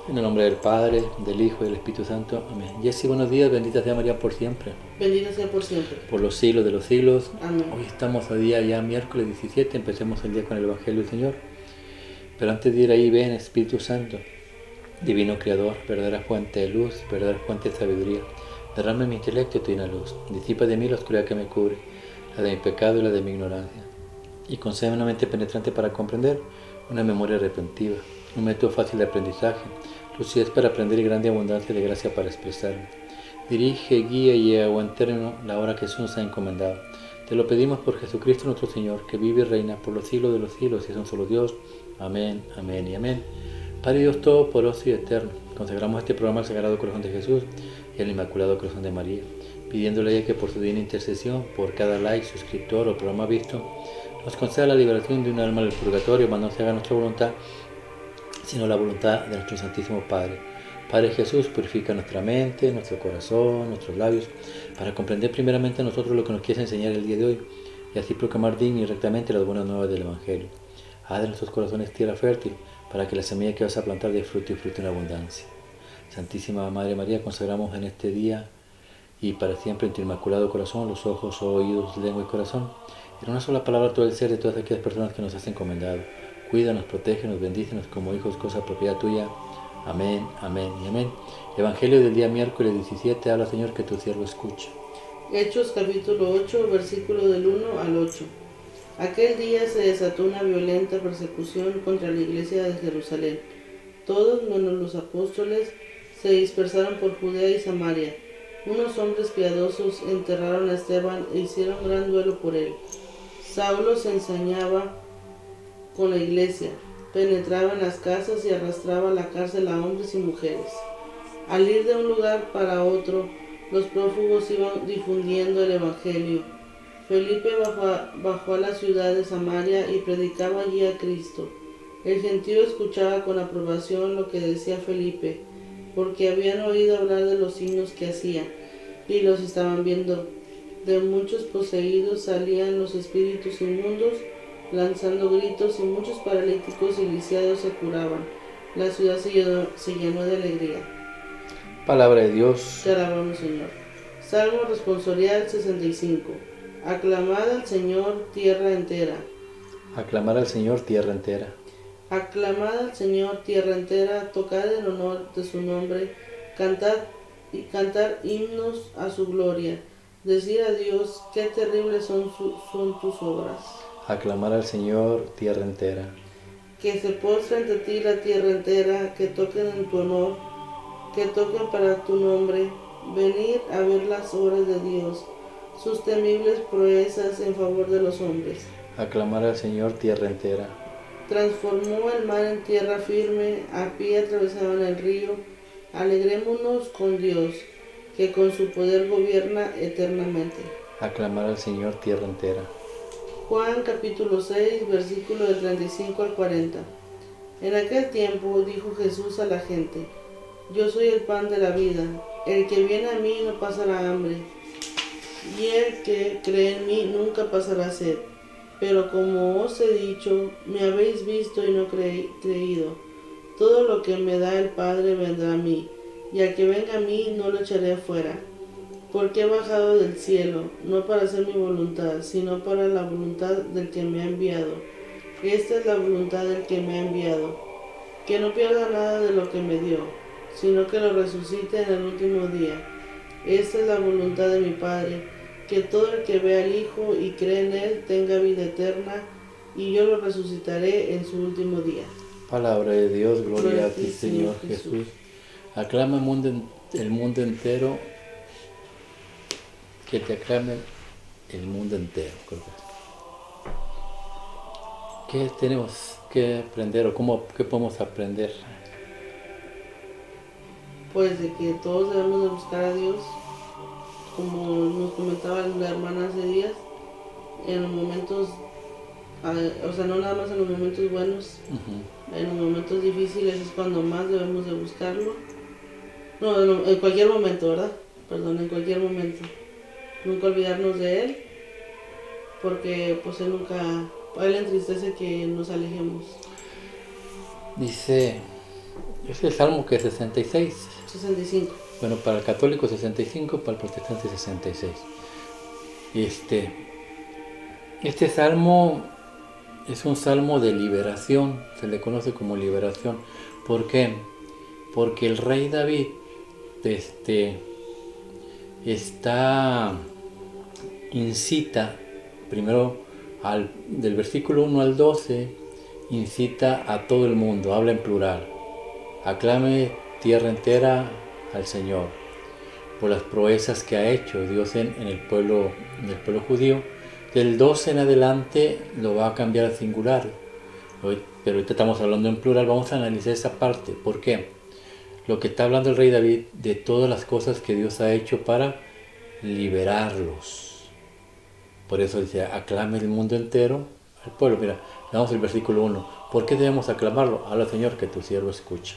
En el nombre del Padre, del Hijo y del Espíritu Santo. Amén. Jessy, buenos días. Bendita sea María por siempre. Bendita sea por siempre. Por los siglos de los siglos. Amén. Hoy estamos a día ya miércoles 17. Empecemos el día con el Evangelio del Señor. Pero antes de ir ahí, ven Espíritu Santo, Divino Creador, verdadera fuente de luz, verdadera fuente de sabiduría. Derrama en mi intelecto tu divina luz. Disipa de mí la oscuridad que me cubre, la de mi pecado y la de mi ignorancia. Y concédeme una mente penetrante para comprender, una memoria retentiva, un método fácil de aprendizaje, lucidez para aprender y grande abundancia de gracia para expresarme. Dirige, guía y lleva a buen término la obra que Jesús nos ha encomendado. Te lo pedimos por Jesucristo nuestro Señor, que vive y reina por los siglos de los siglos y es un solo Dios. Amén, amén y amén. Padre Dios Todopoderoso y Eterno, consagramos este programa al Sagrado Corazón de Jesús y al Inmaculado Corazón de María, pidiéndole a ella que por su divina intercesión, por cada like, suscriptor o programa visto, nos conceda la liberación de un alma del purgatorio, mas no se haga nuestra voluntad, sino la voluntad de nuestro Santísimo Padre. Padre Jesús, purifica nuestra mente, nuestro corazón, nuestros labios, para comprender primeramente a nosotros lo que nos quieres enseñar el día de hoy, y así proclamar digna y rectamente las buenas nuevas del Evangelio. Haz de nuestros corazones tierra fértil, para que la semilla que vas a plantar dé fruto y fruto en abundancia. Santísima Madre María, consagramos en este día y para siempre en tu inmaculado corazón los ojos, oídos, lengua y corazón, en una sola palabra todo el ser de todas aquellas personas que nos has encomendado. Cuídanos, protégenos, bendícenos como hijos, cosa propiedad tuya. Amén, amén y amén. Evangelio del día miércoles 17, habla Señor que tu siervo escucha. Hechos capítulo 8, versículo del 1 al 8. Aquel día se desató una violenta persecución contra la iglesia de Jerusalén. Todos, menos los apóstoles, se dispersaron por Judea y Samaria. Unos hombres piadosos enterraron a Esteban e hicieron gran duelo por él. Saulo se ensañaba con la iglesia, penetraba en las casas y arrastraba a la cárcel a hombres y mujeres. Al ir de un lugar para otro, los prófugos iban difundiendo el evangelio. Felipe bajó a la ciudad de Samaria y predicaba allí a Cristo. El gentío escuchaba con aprobación lo que decía Felipe, porque habían oído hablar de los signos que hacía, y los estaban viendo. De muchos poseídos salían los espíritus inmundos, lanzando gritos, y muchos paralíticos y lisiados se curaban. La ciudad se llenó de alegría. Palabra de Dios. Te alabamos, Señor. Salmo responsorial 65. Aclamad al Señor, tierra entera. Aclamar al Señor, tierra entera. Aclamad al Señor, tierra entera, tocad en honor de su nombre, cantad y cantar himnos a su gloria. Decir a Dios, qué terribles son tus obras. Aclamar al Señor, tierra entera. Que se postre ante ti la tierra entera, que toquen en tu honor, que toquen para tu nombre. Venid a ver las obras de Dios, sus temibles proezas en favor de los hombres. Aclamar al Señor, tierra entera. Transformó el mar en tierra firme, a pie atravesaban el río. Alegrémonos con Dios, que con su poder gobierna eternamente. Aclamar al Señor, tierra entera. Juan capítulo 6, versículo del 35 al 40. En aquel tiempo dijo Jesús a la gente: Yo soy el pan de la vida, el que viene a mí no pasará hambre, y el que cree en mí nunca pasará sed. Pero como os he dicho, me habéis visto y no creído. Todo lo que me da el Padre vendrá a mí, y al que venga a mí no lo echaré afuera. Porque he bajado del cielo, no para hacer mi voluntad, sino para la voluntad del que me ha enviado. Esta es la voluntad del que me ha enviado, que no pierda nada de lo que me dio, sino que lo resucite en el último día. Esta es la voluntad de mi Padre, que todo el que vea al Hijo y cree en Él tenga vida eterna, y yo lo resucitaré en su último día. Palabra de Dios, gloria a ti, Señor Jesús. Aclama el mundo entero, que te aclame el mundo entero. ¿Qué tenemos que aprender o qué podemos aprender? Pues de que todos debemos de buscar a Dios, como nos comentaba la hermana hace días, en los momentos, o sea, no nada más en los momentos buenos, en los momentos difíciles es cuando más debemos de buscarlo. No, en cualquier momento, ¿verdad? Perdón, en cualquier momento. Nunca olvidarnos de Él, porque pues a Él le entristece que nos alejemos. Dice Es el Salmo que es 66. 65. Bueno, para el católico 65, para el protestante 66. Este salmo es un salmo de liberación, se le conoce como liberación. ¿Por qué? Porque el rey David incita, primero del versículo 1 al 12, incita a todo el mundo, habla en plural. Aclame tierra entera al Señor por las proezas que ha hecho Dios en el pueblo judío. Del 12 en adelante lo va a cambiar a singular, pero ahorita estamos hablando en plural. Vamos a analizar esa parte. ¿Por qué? Lo que está hablando el rey David de todas las cosas que Dios ha hecho para liberarlos. Por eso dice, aclame el mundo entero al pueblo. Mira, damos el versículo 1. ¿Por qué debemos aclamarlo? Habla, Señor, que tu siervo escuche.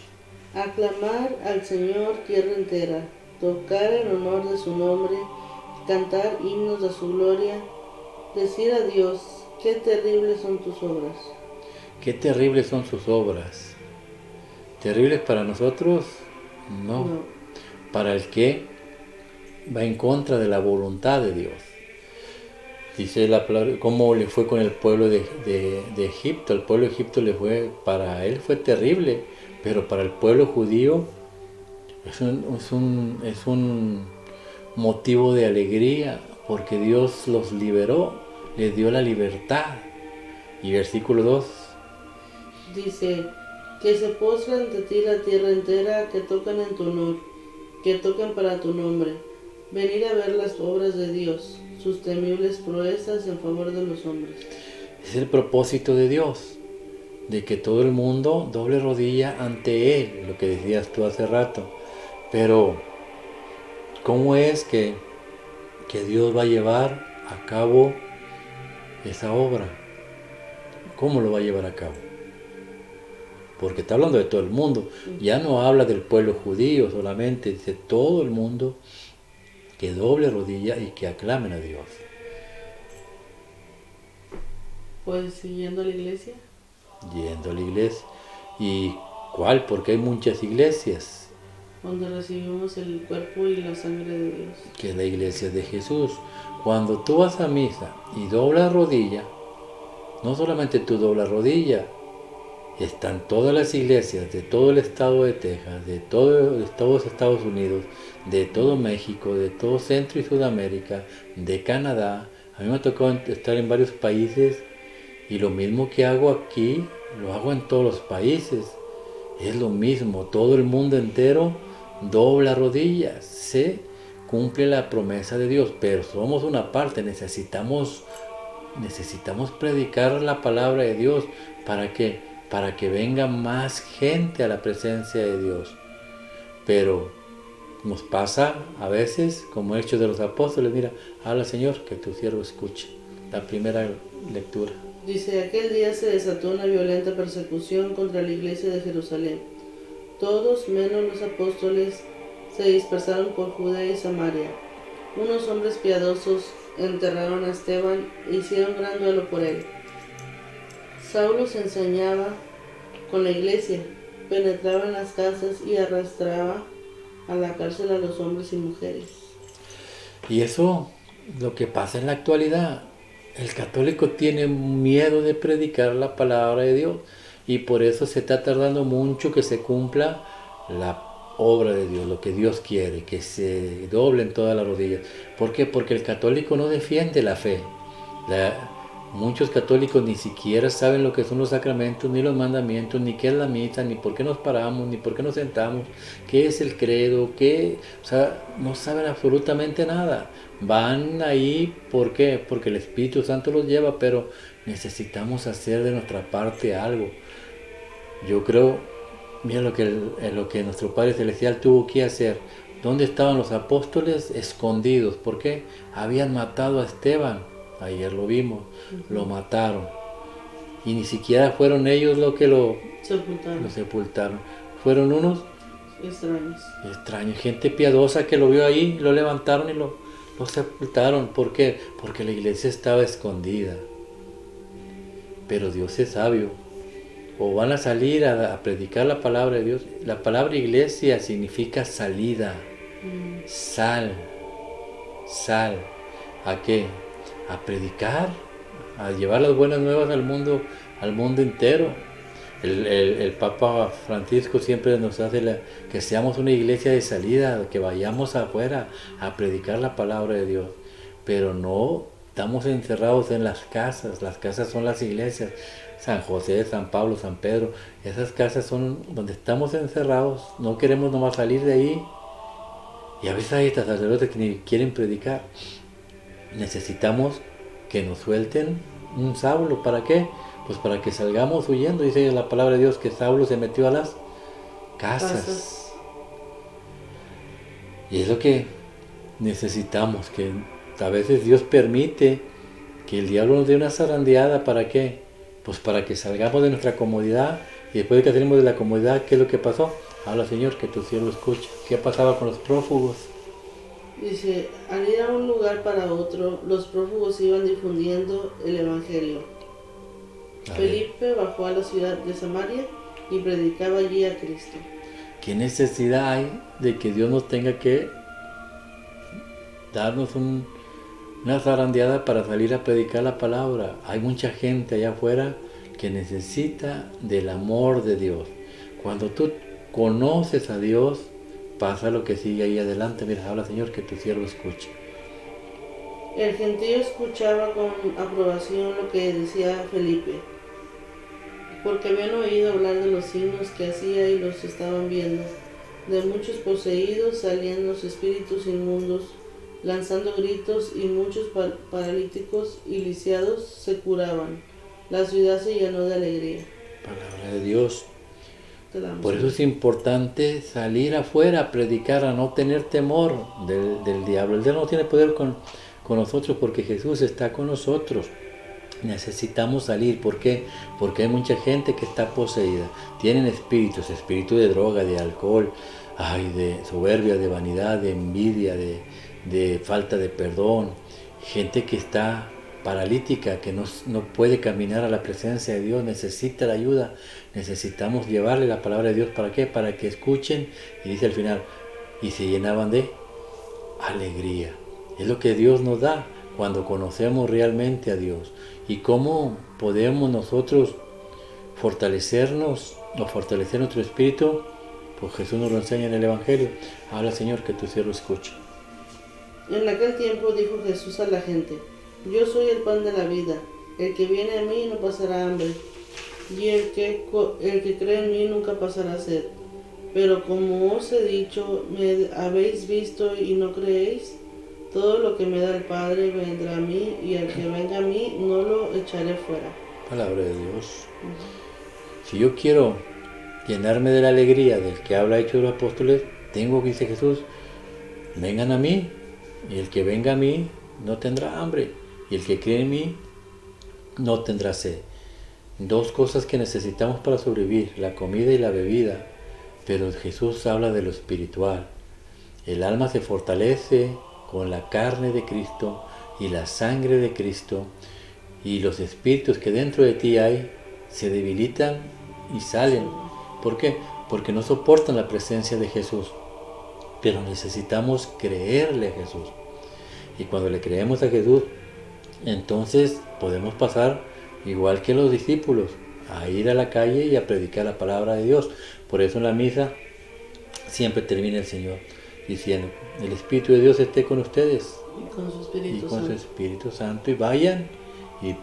Aclamar al Señor tierra entera, tocar en honor de su nombre, cantar himnos de su gloria, decir a Dios, qué terribles son tus obras. Qué terribles son sus obras. ¿Terribles para nosotros? No. Para el que va en contra de la voluntad de Dios. Dice la palabra, cómo le fue con el pueblo de Egipto. El pueblo de Egipto para él fue terrible, pero para el pueblo judío es un motivo de alegría, porque Dios los liberó, les dio la libertad. Y versículo 2 dice, que se postra ante ti la tierra entera, que tocan en tu honor, que tocan para tu nombre, venir a ver las obras de Dios, sus temibles proezas en favor de los hombres. Es el propósito de Dios, de que todo el mundo doble rodilla ante Él, lo que decías tú hace rato. Pero, ¿cómo es que Dios va a llevar a cabo esa obra? ¿Cómo lo va a llevar a cabo? Porque está hablando de todo el mundo. Ya no habla del pueblo judío solamente, dice todo el mundo que doble rodilla y que aclamen a Dios. Pues yendo a la iglesia. Yendo a la iglesia. ¿Y cuál? Porque hay muchas iglesias. Donde recibimos el cuerpo y la sangre de Dios. Que es la iglesia de Jesús. Cuando tú vas a misa y doblas rodilla, no solamente tú doblas rodilla, están todas las iglesias de todo el estado de Texas, de todos Estados Unidos, de todo México, de todo Centro y Sudamérica, de Canadá. A mí me tocó estar en varios países y lo mismo que hago aquí, lo hago en todos los países. Es lo mismo, todo el mundo entero dobla rodillas, se cumple la promesa de Dios, pero somos una parte, necesitamos predicar la palabra de Dios para que venga más gente a la presencia de Dios. Pero nos pasa a veces, como Hechos de los Apóstoles, mira, habla Señor, que tu siervo escuche. La primera lectura. Dice, aquel día se desató una violenta persecución contra la iglesia de Jerusalén. Todos, menos los apóstoles, se dispersaron por Judea y Samaria. Unos hombres piadosos enterraron a Esteban e hicieron gran duelo por él. Saulo se ensañaba con la iglesia, penetraba en las casas y arrastraba a la cárcel a los hombres y mujeres. Y eso, lo que pasa en la actualidad, el católico tiene miedo de predicar la palabra de Dios y por eso se está tardando mucho que se cumpla la obra de Dios, lo que Dios quiere, que se doblen todas las rodillas. ¿Por qué? Porque el católico no defiende la fe. Muchos católicos ni siquiera saben lo que son los sacramentos, ni los mandamientos, ni qué es la misa, ni por qué nos paramos, ni por qué nos sentamos, qué es el credo, no saben absolutamente nada. Van ahí, ¿por qué? Porque el Espíritu Santo los lleva, pero necesitamos hacer de nuestra parte algo. Yo creo, mira lo que nuestro Padre Celestial tuvo que hacer. ¿Dónde estaban los apóstoles? Escondidos. ¿Por qué? Habían matado a Esteban. Ayer lo vimos, lo mataron. Y ni siquiera fueron ellos los que lo sepultaron. Fueron unos extraños, gente piadosa que lo vio ahí, lo levantaron y lo sepultaron. ¿Por qué? Porque la iglesia estaba escondida. Pero Dios es sabio. o van a salir a predicar la palabra de Dios. La palabra iglesia significa salida, sal. ¿A qué? A predicar, a llevar las buenas nuevas al mundo entero. El Papa Francisco siempre nos hace que seamos una iglesia de salida, que vayamos afuera a predicar la palabra de Dios. Pero no estamos encerrados en las casas son las iglesias. San José, San Pablo, San Pedro, esas casas son donde estamos encerrados, no queremos nomás salir de ahí. Y a veces hay estas sacerdotes que ni quieren predicar. Necesitamos que nos suelten un Saulo. ¿Para qué? Pues para que salgamos huyendo. Dice la palabra de Dios que Saulo se metió a las casas. Y es lo que necesitamos, que a veces Dios permite que el diablo nos dé una zarandeada. ¿Para qué? Pues para que salgamos de nuestra comodidad. Y después de que salimos de la comodidad, ¿qué es lo que pasó? Habla, Señor, que tu siervo escucha. ¿Qué pasaba con los prófugos? Dice, al ir a un lugar para otro, los prófugos iban difundiendo el Evangelio. Felipe bajó a la ciudad de Samaria y predicaba allí a Cristo. ¿Qué necesidad hay de que Dios nos tenga que darnos una zarandeada para salir a predicar la palabra? Hay mucha gente allá afuera que necesita del amor de Dios. Cuando tú conoces a Dios, pasa lo que sigue ahí adelante. Mira, habla, Señor, que tu siervo escuche. El gentío escuchaba con aprobación lo que decía Felipe, porque habían oído hablar de los signos que hacía y los estaban viendo. De muchos poseídos salían los espíritus inmundos, lanzando gritos, y muchos paralíticos y lisiados se curaban. La ciudad se llenó de alegría. Palabra de Dios. Por eso es importante salir afuera a predicar, a no tener temor del diablo. El diablo no tiene poder con nosotros porque Jesús está con nosotros. Necesitamos salir. ¿Por qué? Porque hay mucha gente que está poseída. Tienen espíritu de droga, de alcohol, de soberbia, de vanidad, de envidia, de falta de perdón. Gente que está paralítica, que no puede caminar a la presencia de Dios, necesita la ayuda. Necesitamos llevarle la palabra de Dios. ¿Para qué? Para que escuchen, y dice al final, y se llenaban de alegría. Es lo que Dios nos da cuando conocemos realmente a Dios. ¿Y cómo podemos nosotros fortalecernos o fortalecer nuestro espíritu? Pues Jesús nos lo enseña en el Evangelio. Habla, Señor, que tu siervo escuche. En aquel tiempo dijo Jesús a la gente: yo soy el pan de la vida. El que viene a mí no pasará hambre, y el que cree en mí nunca pasará sed. Pero como os he dicho, me habéis visto y no creéis. Todo lo que me da el Padre vendrá a mí, y al que venga a mí no lo echaré fuera. Palabra de Dios. Si yo quiero llenarme de la alegría del que habla Hechos de los Apóstoles, tengo que, dice Jesús, vengan a mí, y el que venga a mí no tendrá hambre, y el que cree en mí no tendrá sed. Dos cosas que necesitamos para sobrevivir, la comida y la bebida. Pero Jesús habla de lo espiritual. El alma se fortalece con la carne de Cristo y la sangre de Cristo, y los espíritus que dentro de ti hay se debilitan y salen. ¿Por qué? Porque no soportan la presencia de Jesús. Pero necesitamos creerle a Jesús. Y cuando le creemos a Jesús, entonces podemos pasar igual que los discípulos, a ir a la calle y a predicar la palabra de Dios. Por eso en la misa siempre termina el Señor diciendo: el Espíritu de Dios esté con ustedes Y con su Espíritu su Santo. Espíritu Santo, y vayan y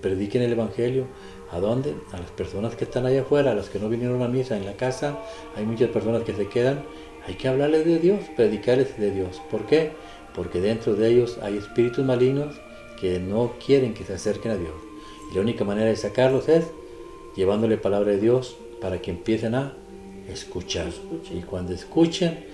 prediquen el Evangelio. ¿A dónde? A las personas que están allá afuera, a las que no vinieron a misa. En la casa hay muchas personas que se quedan. Hay que hablarles de Dios, predicarles de Dios. ¿Por qué? Porque dentro de ellos hay espíritus malignos que no quieren que se acerquen a Dios. Y la única manera de sacarlos es llevándole palabra de Dios para que empiecen a escuchar. Y cuando escuchen,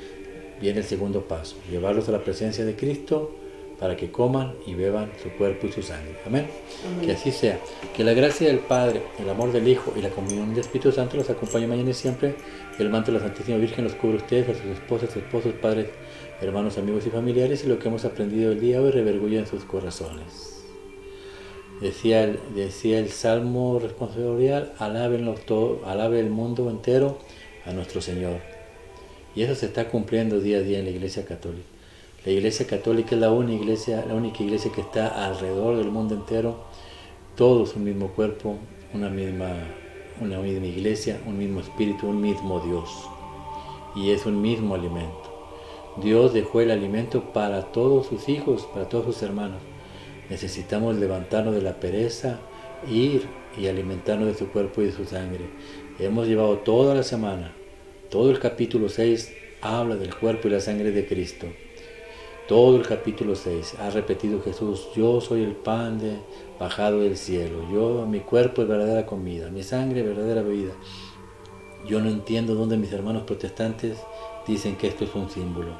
viene el segundo paso: llevarlos a la presencia de Cristo para que coman y beban su cuerpo y su sangre. Amén. Amén. Que así sea. Que la gracia del Padre, el amor del Hijo y la comunión del Espíritu Santo los acompañe mañana y siempre. El manto de la Santísima Virgen los cubre a ustedes, a sus esposas, esposos, padres, hermanos, amigos y familiares, y lo que hemos aprendido el día hoy revergulla en sus corazones. Decía el Salmo responsorial, alabe el mundo entero a nuestro Señor. Y eso se está cumpliendo día a día en la Iglesia Católica. La Iglesia Católica es la única iglesia que está alrededor del mundo entero, todos un mismo cuerpo, una misma iglesia, un mismo espíritu, un mismo Dios. Y es un mismo alimento. Dios dejó el alimento para todos sus hijos, para todos sus hermanos. Necesitamos levantarnos de la pereza, ir y alimentarnos de su cuerpo y de su sangre. Hemos llevado toda la semana, todo el capítulo 6 habla del cuerpo y la sangre de Cristo. Todo el capítulo 6 ha repetido Jesús: yo soy el pan bajado del cielo, mi cuerpo es verdadera comida, mi sangre es verdadera bebida. Yo no entiendo dónde mis hermanos protestantes dicen que esto es un símbolo.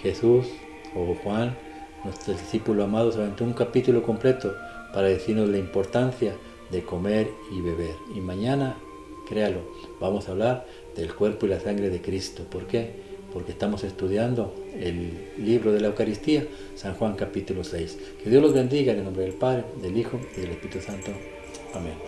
Jesús o Juan, nuestro discípulo amado, se aventó un capítulo completo para decirnos la importancia de comer y beber. Y mañana, créalo, vamos a hablar del cuerpo y la sangre de Cristo. ¿Por qué? Porque estamos estudiando el libro de la Eucaristía, San Juan capítulo 6. Que Dios los bendiga en el nombre del Padre, del Hijo y del Espíritu Santo. Amén.